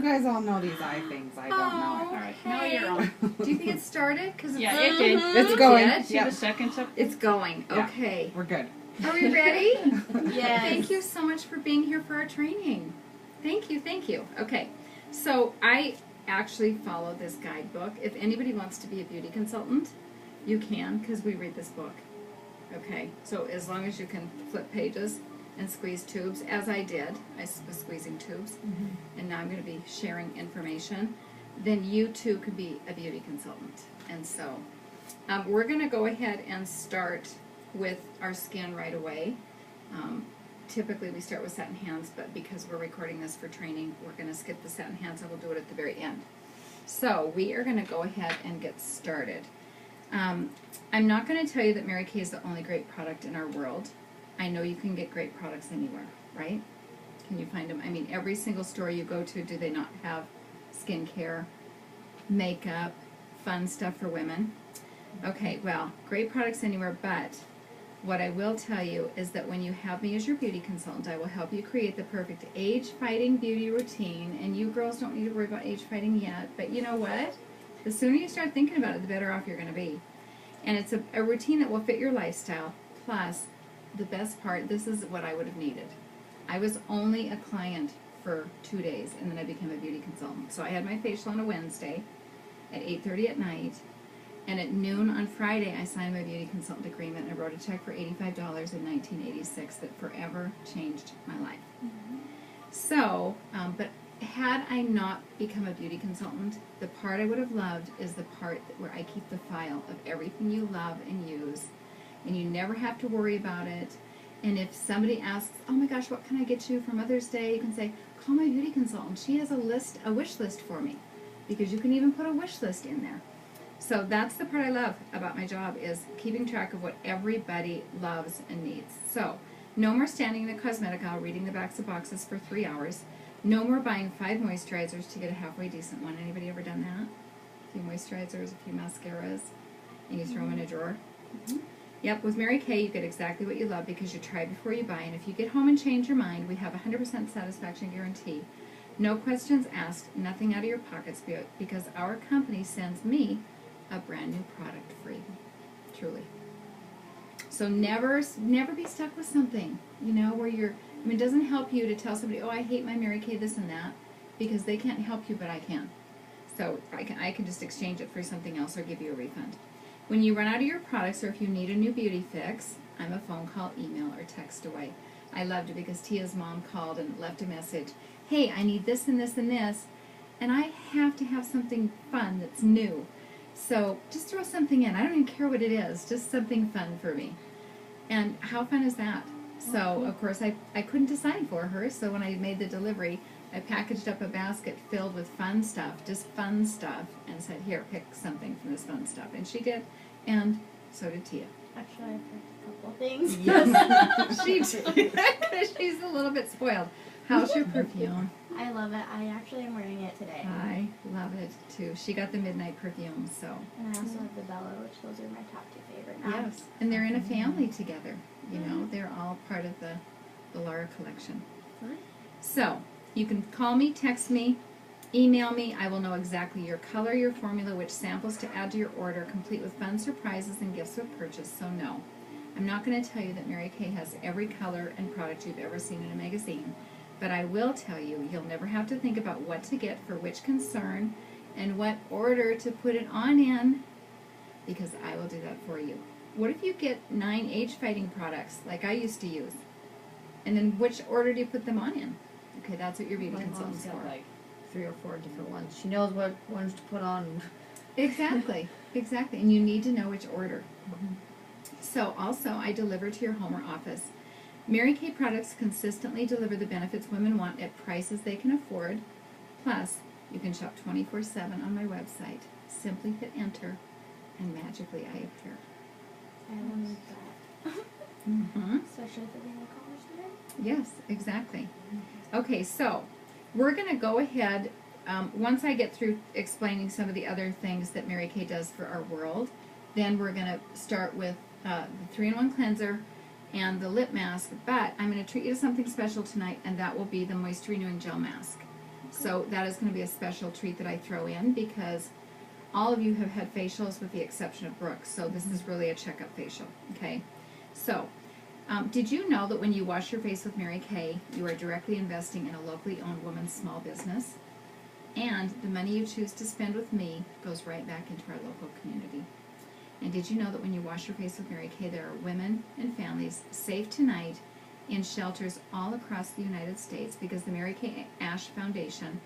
guys all know these eye things. I don't know. All right. Now you're on. Do you think it started? Cause Yeah, it did. It's going. Did? See Yep. the seconds up? It's going. Yeah. Okay. We're good. Are we ready? Yes. Thank you so much for being here for our training. Thank you, thank you. Okay, so I actually follow this guidebook. If anybody wants to be a beauty consultant, you can, because we read this book. Okay, so as long as you can flip pages and squeeze tubes, as I did, I was squeezing tubes, and now I'm going to be sharing information, then you too could be a beauty consultant. And so we're going to go ahead and start with our skin right away. Typically we start with satin hands, but because we're recording this for training, we're going to skip the satin hands and we'll do it at the very end. So we are going to go ahead and get started. I'm not going to tell you that Mary Kay is the only great product in our world. I know you can get great products anywhere, right? Can you find them? I mean, every single store you go to, do they not have skincare, makeup, fun stuff for women? Okay, well, great products anywhere, but what I will tell you is that when you have me as your beauty consultant, I will help you create the perfect age-fighting beauty routine, and you girls don't need to worry about age-fighting yet, but you know what? The sooner you start thinking about it, the better off you're going to be. And it's a routine that will fit your lifestyle, plus, the best part, this is what I would have needed. I was only a client for 2 days, and then I became a beauty consultant. So I had my facial on a Wednesday at 8:30 at night, and at noon on Friday, I signed my beauty consultant agreement, and I wrote a check for $85 in 1986 that forever changed my life. So, but had I not become a beauty consultant, the part I would have loved is the part where I keep the file of everything you love and use, and you never have to worry about it. And if somebody asks, oh my gosh, what can I get you for Mother's Day? You can say, call my beauty consultant. She has a wish list for me, because you can even put a wish list in there. So that's the part I love about my job, is keeping track of what everybody loves and needs. So no more standing in a cosmetic aisle reading the backs of boxes for 3 hours. No more buying 5 moisturizers to get a halfway decent one. Anybody ever done that? A few moisturizers, a few mascaras, and you throw them in a drawer? Yep, with Mary Kay, you get exactly what you love because you try before you buy. And if you get home and change your mind, we have a 100% satisfaction guarantee. No questions asked, nothing out of your pockets, because our company sends me a brand new product free. Truly. So never be stuck with something, you know, where you're, I mean, it doesn't help you to tell somebody, oh, I hate my Mary Kay this and that, because they can't help you, but I can. So I can just exchange it for something else or give you a refund. When you run out of your products, or if you need a new beauty fix, I'm a phone call, email, or text away. I loved it because Tia's mom called and left a message. Hey, I need this and this and this, and I have to have something fun that's new. So just throw something in. I don't even care what it is, just something fun for me. And how fun is that? So, of course, I couldn't decide for her, so when I made the delivery, I packaged up a basket filled with fun stuff, just fun stuff, and said, here, pick something from this fun stuff. And she did, and so did Tia. Actually, I picked a couple things. Yes, she did, because she's a little bit spoiled. How's your perfume? I love it. I actually am wearing it today. I love it, too. She got the Midnight perfume, so. And I also have the Bella, which those are my top 2 favorite. Yes, and they're in a family together, you know. They're all part of the Laura collection. So, you can call me, text me, email me. I will know exactly your color, your formula, which samples to add to your order, complete with fun surprises and gifts with purchase. So no, I'm not going to tell you that Mary Kay has every color and product you've ever seen in a magazine, but I will tell you you'll never have to think about what to get for which concern and what order to put it on in, because I will do that for you. What if you get 9 age-fighting products like I used to use, and then which order do you put them on in? Okay, that's what your beauty My consultant's mom's got for. like 3 or 4 different ones. She knows what ones to put on. Exactly, exactly, and you need to know which order. So also, I deliver to your home or office. Mary Kay products consistently deliver the benefits women want at prices they can afford. Plus, you can shop 24/7 on my website. Simply hit enter, and magically I appear. I will need that. Especially for being a college student. Yes, exactly. Okay, so we're going to go ahead, once I get through explaining some of the other things that Mary Kay does for our world, then we're going to start with the 3-in-1 cleanser and the lip mask, but I'm going to treat you to something special tonight, and that will be the Moisture Renewing Gel Mask. So that is going to be a special treat that I throw in because all of you have had facials with the exception of Brooke. So this is really a checkup facial. Okay. So did you know that when you wash your face with Mary Kay, you are directly investing in a locally owned woman's small business? And the money you choose to spend with me goes right back into our local community. And did you know that when you wash your face with Mary Kay, there are women and families safe tonight in shelters all across the United States because the Mary Kay Ash Foundation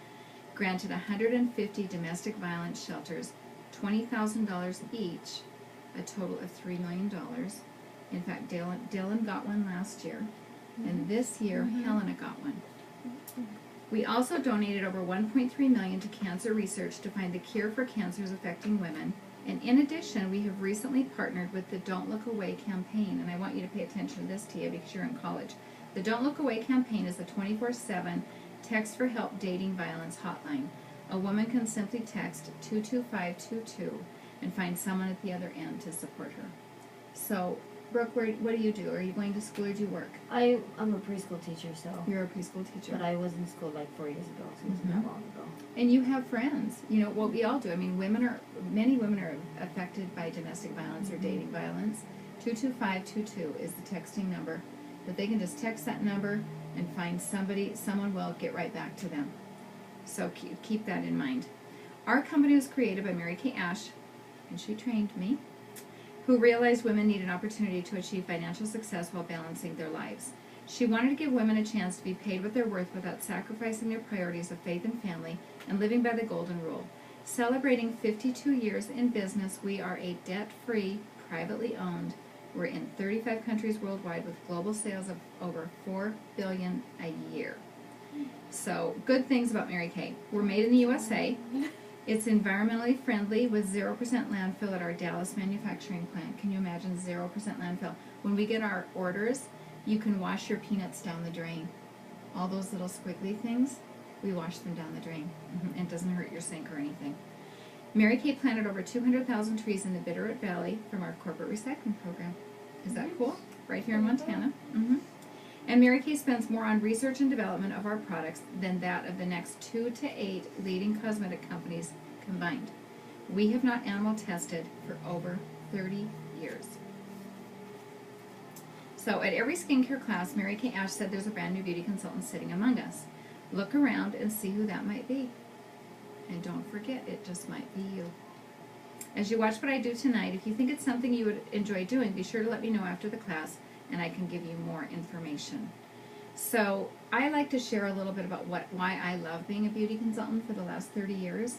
granted 150 domestic violence shelters $20,000 each, a total of $3 million. In fact, Dylan got one last year, and this year Helena got one. We also donated over $1.3 million to cancer research to find the cure for cancers affecting women. And in addition, we have recently partnered with the Don't Look Away campaign. And I want you to pay attention to this, Tia, because you're in college. The Don't Look Away campaign is a 24/7 text for help dating violence hotline. A woman can simply text 22522 and find someone at the other end to support her. So, Brooke, what do you do? Are you going to school or do you work? I'm a preschool teacher, so. You're a preschool teacher. But I was in school like 4 years ago, so it wasn't that long ago. And you have friends. You know, what we all do. I mean, many women are affected by domestic violence or dating violence. 22522 is the texting number. But they can just text that number and find someone will get right back to them. So keep that in mind. Our company was created by Mary Kay Ash, and she trained me, who realized women need an opportunity to achieve financial success while balancing their lives. She wanted to give women a chance to be paid what they're worth without sacrificing their priorities of faith and family and living by the golden rule. Celebrating 52 years in business, we are a debt-free, privately owned. We're in 35 countries worldwide with global sales of over $4 billion a year. So, good things about Mary Kay. We're made in the USA. It's environmentally friendly with 0% landfill at our Dallas manufacturing plant. Can you imagine 0% landfill? When we get our orders, you can wash your peanuts down the drain. All those little squiggly things, we wash them down the drain. And it doesn't hurt your sink or anything. Mary Kay planted over 200,000 trees in the Bitterroot Valley from our corporate recycling program. Is that cool? Right here in Montana. And Mary Kay spends more on research and development of our products than that of the next 2 to 8 leading cosmetic companies combined. We have not animal tested for over 30 years. So at every skincare class, Mary Kay Ash said there's a brand new beauty consultant sitting among us. Look around and see who that might be. And don't forget, it just might be you. As you watch what I do tonight, if you think it's something you would enjoy doing, be sure to let me know after the class, and I can give you more information. So I like to share a little bit about why I love being a beauty consultant for the last 30 years.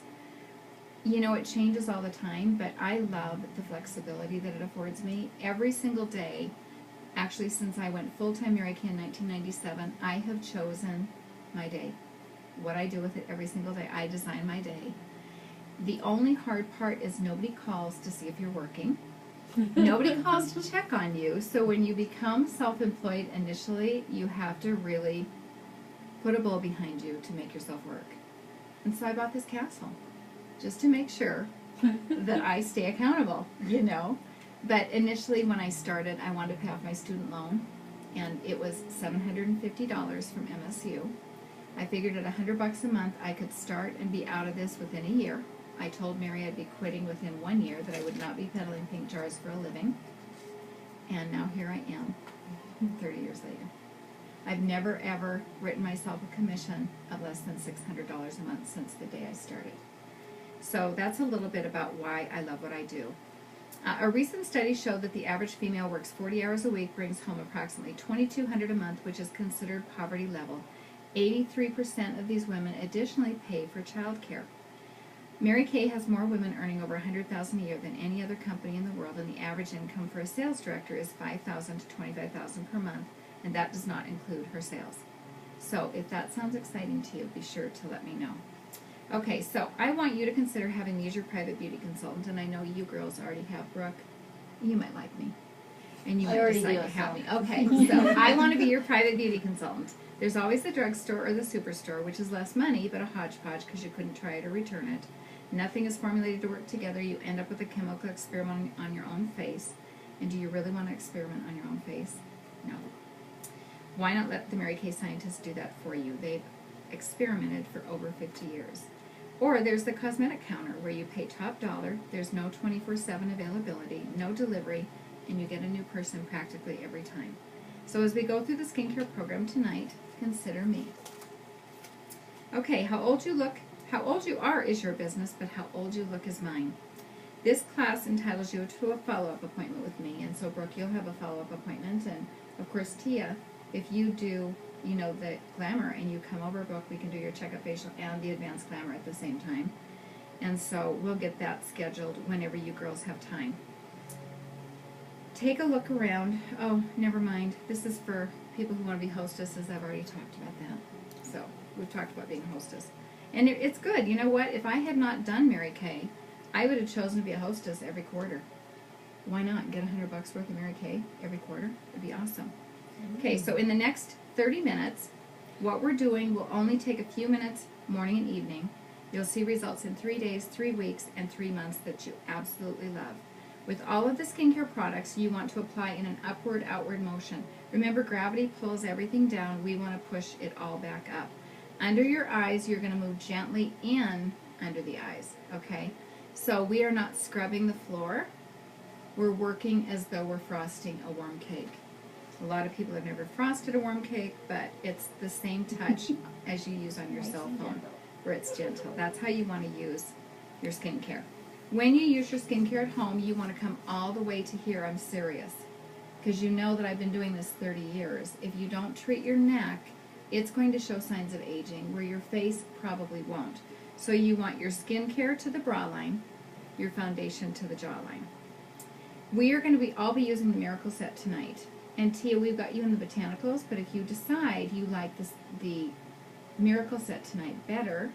You know, it changes all the time, but I love the flexibility that it affords me. Every single day, actually since I went full-time Mary Kay in 1997, I have chosen my day. What I do with it every single day. I design my day. The only hard part is nobody calls to see if you're working. Nobody calls to check on you. So when you become self-employed initially, you have to really put a bull behind you to make yourself work. And so I bought this castle just to make sure that I stay accountable, you know. But initially when I started, I wanted to pay off my student loan, and it was $750 from MSU. I figured at $100 a month I could start and be out of this within a year. I told Mary I'd be quitting within 1 year, that I would not be peddling pink jars for a living. And now here I am, 30 years later. I've never ever written myself a commission of less than $600 a month since the day I started. So that's a little bit about why I love what I do. A recent study showed that the average female works 40 hours a week, brings home approximately $2,200 a month, which is considered poverty level. 83% of these women additionally pay for child care. Mary Kay has more women earning over $100,000 a year than any other company in the world, and the average income for a sales director is $5,000 to $25,000 per month, and that does not include her sales. So if that sounds exciting to you, be sure to let me know. Okay, so I want you to consider having me as your private beauty consultant, and I know you girls already have Brooke. You might like me, and you might decide to have me. Okay, so I want to be your private beauty consultant. There's always the drugstore or the superstore, which is less money, but a hodgepodge because you couldn't try it or return it. Nothing is formulated to work together. You end up with a chemical experiment on your own face. And do you really want to experiment on your own face? No. Why not let the Mary Kay scientists do that for you? They've experimented for over 50 years. Or there's the cosmetic counter where you pay top dollar, there's no 24/7 availability, no delivery, and you get a new person practically every time. So as we go through the skincare program tonight, consider me. Okay, how old you are is your business, but how old you look is mine. This class entitles you to a follow-up appointment with me, and so Brooke, you'll have a follow-up appointment, and of course Tia, if you do, you know, the glamour and you come over, Brooke, we can do your checkup facial and the advanced glamour at the same time. And so we'll get that scheduled whenever you girls have time. Take a look around. Oh, never mind. This is for people who want to be hostesses. I've already talked about that. So we've talked about being a hostess. And it's good. You know what? If I had not done Mary Kay, I would have chosen to be a hostess every quarter. Why not? Get $100 worth of Mary Kay every quarter. It'd be awesome. Okay, so in the next 30 minutes, what we're doing will only take a few minutes, morning and evening. You'll see results in 3 days, 3 weeks, and 3 months that you absolutely love. With all of the skincare products, you want to apply in an upward-outward motion. Remember, gravity pulls everything down. We want to push it all back up. Under your eyes, you're going to move gently in under the eyes, okay? So we are not scrubbing the floor. We're working as though we're frosting a warm cake. A lot of people have never frosted a warm cake, but it's the same touch as you use on your cell phone, where it's gentle. That's how you want to use your skincare. When you use your skincare at home, you want to come all the way to here. I'm serious, because you know that I've been doing this 30 years. If you don't treat your neck, it's going to show signs of aging, where your face probably won't. So you want your skincare to the bra line, your foundation to the jawline. We are going to all be using the Miracle Set tonight. And Tia, we've got you in the botanicals, but if you decide you like the Miracle Set tonight better,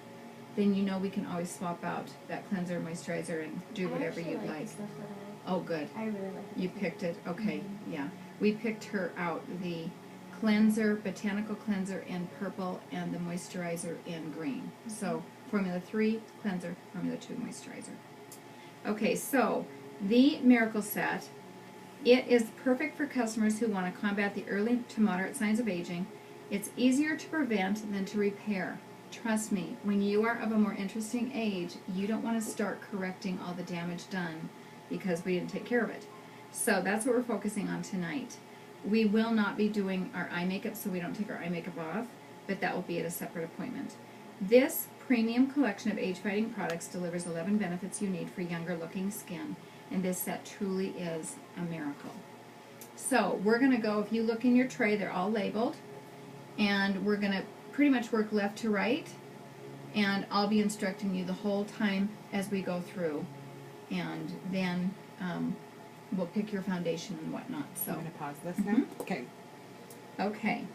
then you know we can always swap out that cleanser, moisturizer, and do whatever you'd like. The stuff that Oh, good. I really like it. You picked it? Okay, yeah. We picked her out the cleanser, botanical cleanser in purple, and the moisturizer in green. So, Formula 3 cleanser, Formula 2 moisturizer. Okay, so the Miracle Set, it is perfect for customers who want to combat the early to moderate signs of aging. It's easier to prevent than to repair. Trust me, when you are of a more interesting age, you don't want to start correcting all the damage done because we didn't take care of it. So that's what we're focusing on tonight. We will not be doing our eye makeup, so we don't take our eye makeup off, but that will be at a separate appointment. This premium collection of age-fighting products delivers 11 benefits you need for younger-looking skin, and this set truly is a miracle. So we're going to go, if you look in your tray, they're all labeled, and we're going to pretty much work left to right, and I'll be instructing you the whole time as we go through, and then we'll pick your foundation and whatnot. So I'm going to pause this now. Okay. Okay.